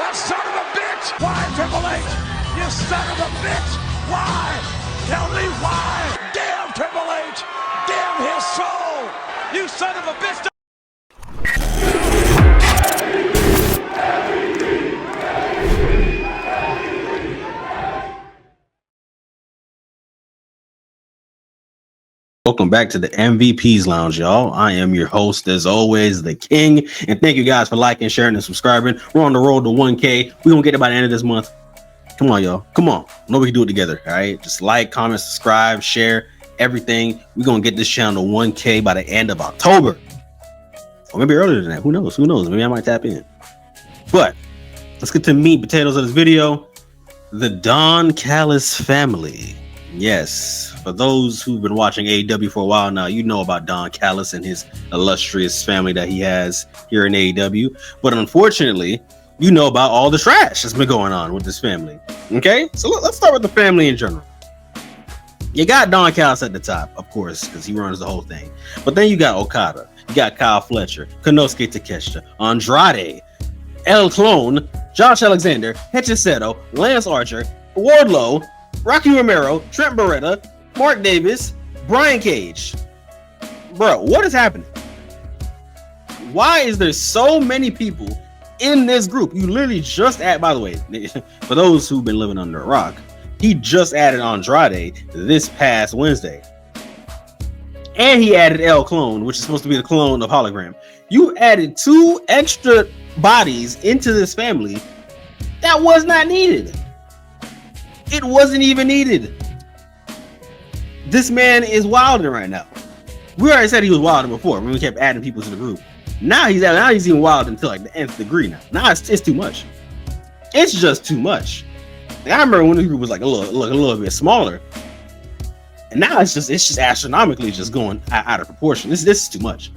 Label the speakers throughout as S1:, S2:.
S1: That son of a bitch! Why, Triple H? You son of a bitch! Why? Tell me why! Damn Triple H! Damn his soul! You son of a bitch!
S2: Welcome back to the MVP's Lounge, y'all. I am your host, as always, the King. And thank you guys for liking, sharing, and subscribing. We're on the road to 1K. We're going to get it by the end of this month. Come on, y'all. Come on. I know we can do it together, all right? Just like, comment, subscribe, share, everything. We're going to get this channel to 1K by the end of October. Or maybe earlier than that. Who knows? Who knows? Maybe I might tap in. But let's get to the meat and potatoes of this video. The Don Callis Family. Yes, for those who've been watching AEW for a while now, you know about Don Callis and his illustrious family that he has here in AEW. But unfortunately, you know about all the trash that's been going on with this family. Okay, so let's start with the family in general. You got Don Callis at the top, of course, because he runs the whole thing. But then you got Okada, you got Kyle Fletcher, Konosuke Takeshita, Andrade, Clon, Josh Alexander, Hechiseto, Lance Archer, Wardlow, Rocky Romero, Trent Beretta, Mark Davis, Brian Cage. Bro, what is happening? Why is there so many people in this group? You literally just add, by the way, for those who've been living under a rock, he just added Andrade this past Wednesday. And he added Clone, which is supposed to be the clone of Hologram. You added 2 extra bodies into this family that was not needed. It wasn't even needed. This man is wilding right now. We already said he was wilding before when we kept adding people to the group. Now he's even wilding to like the nth degree now. Now it's too much. It's just too much. Like, I remember when the group was like a little bit smaller, and now it's just astronomically just going out of proportion. This is too much.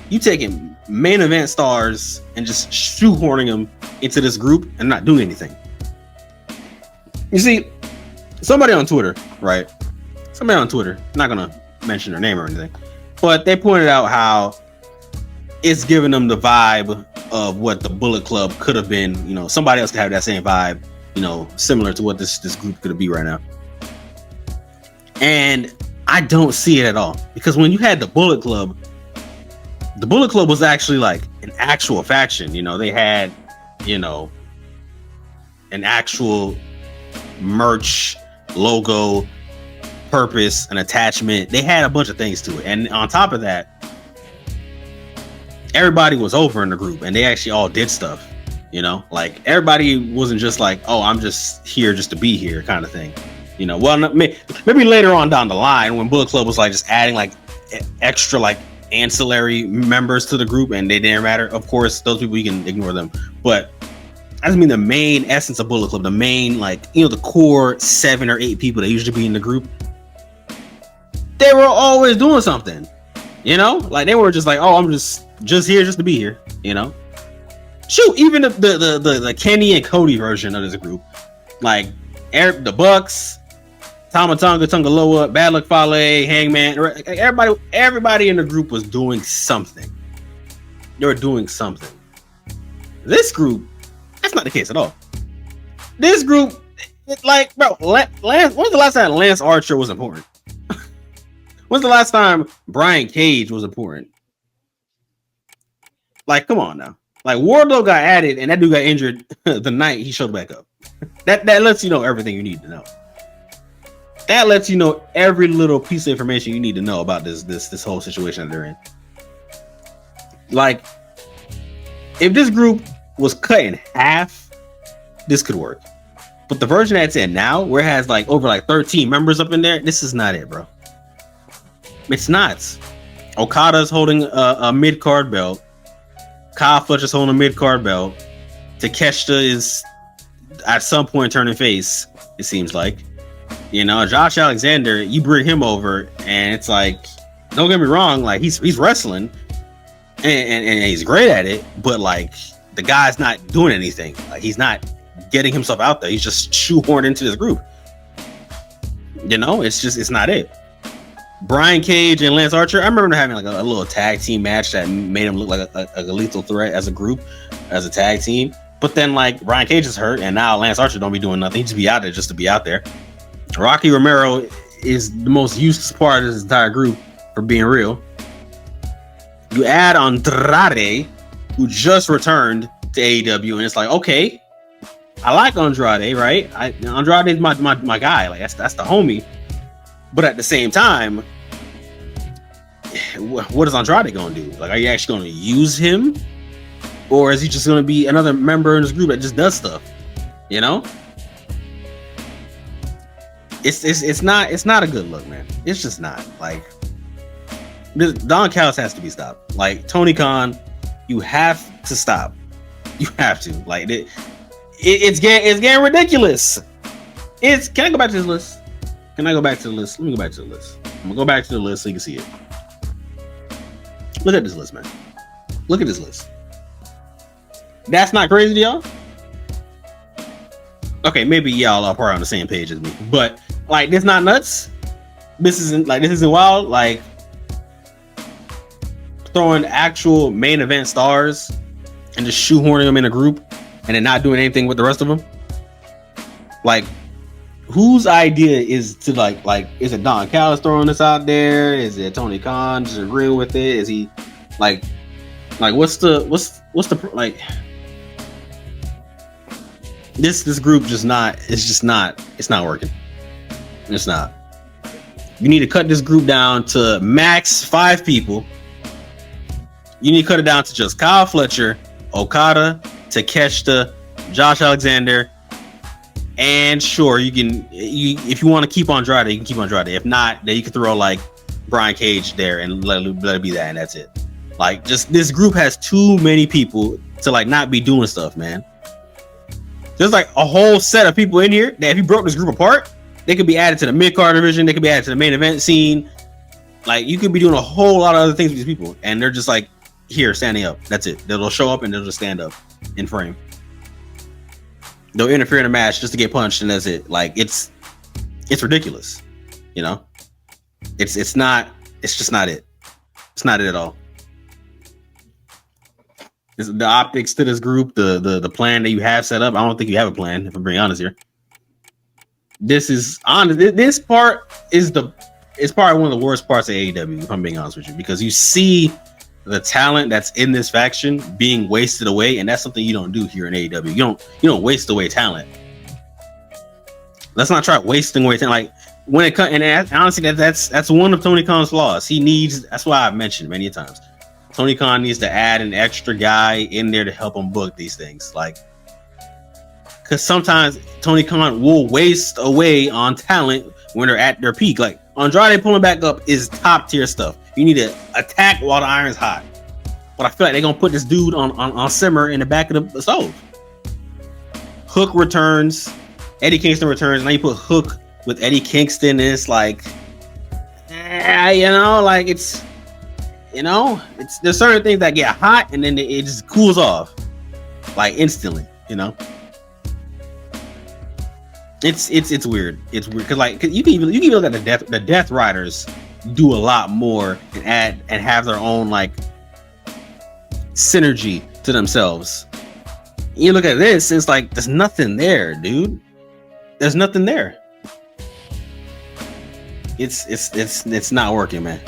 S2: You taking main event stars and just shoehorning them into this group and not doing anything. You see, somebody on Twitter, right? Somebody on Twitter, I'm not gonna mention their name or anything, but they pointed out how it's giving them the vibe of what the Bullet Club could have been. You know, somebody else could have that same vibe, you know, similar to what this group could be right now. And I don't see it at all, because when you had the Bullet Club was actually like an actual faction. You know, they had, you know, an actual merch, logo, purpose, an attachment. They had a bunch of things to it, and on top of that, everybody was over in the group and they actually all did stuff. You know, like everybody wasn't just like, oh, I'm just here just to be here kind of thing. You know, well, maybe later on down the line when Bullet Club was like just adding like extra like ancillary members to the group and they didn't matter. Of course, those people, you can ignore them, but I just mean the main essence of Bullet Club, the main, like, you know, the core 7 or 8 people that usually be in the group. They were always doing something, you know, like they were just like, oh, I'm just here just to be here, you know. Shoot, even the Kenny and Cody version of this group, like the Bucks, Tama Tonga, Tungaloa, Bad Luck Fale, Hangman, everybody in the group was doing something. They were doing something. This group, that's not the case at all. This group, like, bro, when's the last time Lance Archer was important? When's the last time Brian Cage was important? Like, come on now. Like, Wardlow got added and that dude got injured the night he showed back up. That lets you know everything you need to know. That lets you know every little piece of information you need to know about this whole situation that they're in. Like, if this group was cut in half, this could work. But the version that's in now, where it has like over like 13 members up in there, this is not it, bro. It's not. Okada's holding a mid-card belt. Kyle Fletcher's holding a mid-card belt. Takeshita is at some point turning face, it seems like. You know, Josh Alexander, you bring him over and it's like, don't get me wrong, like he's wrestling and he's great at it, but like the guy's not doing anything. Like, he's not getting himself out there. He's just shoehorned into this group. You know, it's not it. Brian Cage and Lance Archer, I remember having like a little tag team match that made them look like a lethal threat as a group, as a tag team. But then like Brian Cage is hurt, and now Lance Archer don't be doing nothing. He just be out there just to be out there. Rocky Romero is the most useless part of this entire group, for being real. You add Andrade, who just returned to AEW, and it's like, okay, I like Andrade, right? Andrade's my guy. Like that's the homie. But at the same time, what is Andrade going to do? Like, are you actually going to use him, or is he just going to be another member in this group that just does stuff? You know, it's not a good look, man. It's just not. Like, Don Callis has to be stopped. Like, Tony Khan, you have to stop. You have to. Like, it's getting ridiculous. Can I go back to this list? Can I go back to the list? Let me go back to the list. I'm gonna go back to the list so you can see it. Look at this list, man. Look at this list. That's not crazy to y'all? Okay, maybe y'all are probably on the same page as me, but like, this not nuts. This isn't wild. Like, throwing actual main event stars and just shoehorning them in a group and then not doing anything with the rest of them. Like, whose idea is to like is it Don Callis throwing this out there? Is it Tony Khan just agreeing with it? Is he like what's the like, this group it's not working. It's not. You need to cut this group down to max 5 people. You need to cut it down to just Kyle Fletcher, Okada, Takeshita, Josh Alexander, and sure, if you want to keep Andrade, you can keep Andrade. If not, then you can throw like Brian Cage there and let it be that, and that's it. Like, just this group has too many people to like not be doing stuff, man. There's like a whole set of people in here that if you broke this group apart, they could be added to the mid-card division, they could be added to the main event scene. Like, you could be doing a whole lot of other things with these people, and they're just like here standing up. That's it. They'll show up and they'll just stand up in frame. They'll interfere in a match just to get punched, and that's it. Like, it's ridiculous. You know, it's just not it. It's not it at all. The optics to this group, the plan that you have set up, I don't think you have a plan, if I'm being honest here. This is honest. This part is probably one of the worst parts of AEW, if I'm being honest with you, because you see the talent that's in this faction being wasted away, and that's something you don't do here in AEW. You don't waste away talent. Let's not try wasting away talent. Like, when it comes, and honestly, that's one of Tony Khan's flaws. That's why I've mentioned many times, Tony Khan needs to add an extra guy in there to help him book these things. Like, because sometimes Tony Khan will waste away on talent when they're at their peak. Like, Andrade pulling back up is top tier stuff. You need to attack while the iron's hot. But I feel like they're gonna put this dude on simmer in the back of the stove. Hook returns, Eddie Kingston returns, and now you put Hook with Eddie Kingston, and it's like, like there's certain things that get hot and then it just cools off, like, instantly. It's weird. It's weird because you can even look at the Death Riders do a lot more and have their own like synergy to themselves. You look at this, it's like there's nothing there, dude. There's nothing there. It's not working, man.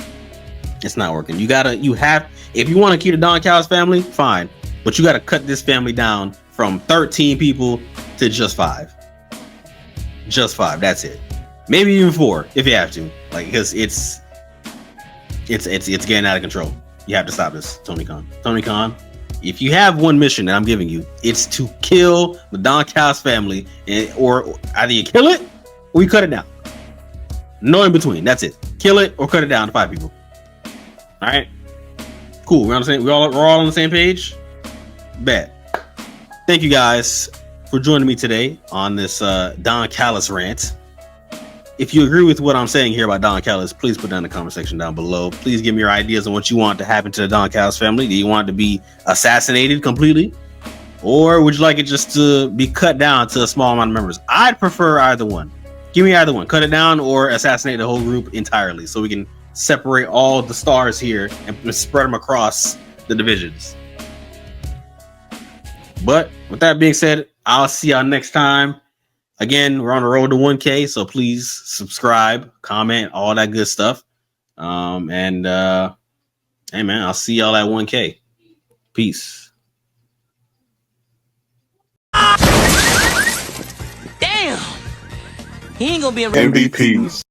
S2: It's not working. If you want to keep the Don Callis family, fine, but you got to cut this family down from 13 people to just 5. Just 5. That's it. Maybe even 4 if you have to. Like, because it's getting out of control. You have to stop this, Tony Khan. Tony Khan, if you have one mission that I'm giving you, it's to kill the Don Callis family, or either you kill it or you cut it down. No in between. That's it. Kill it or cut it down to 5 people. All right. Cool. We're all on the same page. Bet. Thank you guys for joining me today on this Don Callis rant. If you agree with what I'm saying here about Don Callis, please put down in the comment section down below. Please give me your ideas on what you want to happen to the Don Callis family. Do you want it to be assassinated completely? Or would you like it just to be cut down to a small amount of members? I'd prefer either one. Give me either one. Cut it down or assassinate the whole group entirely so we can separate all the stars here and spread them across the divisions. But with that being said, I'll see y'all next time. Again, we're on the road to 1K, so please subscribe, comment, all that good stuff. Hey man, I'll see y'all at 1K. Peace.
S3: Damn! He ain't gonna be a
S4: MVPs.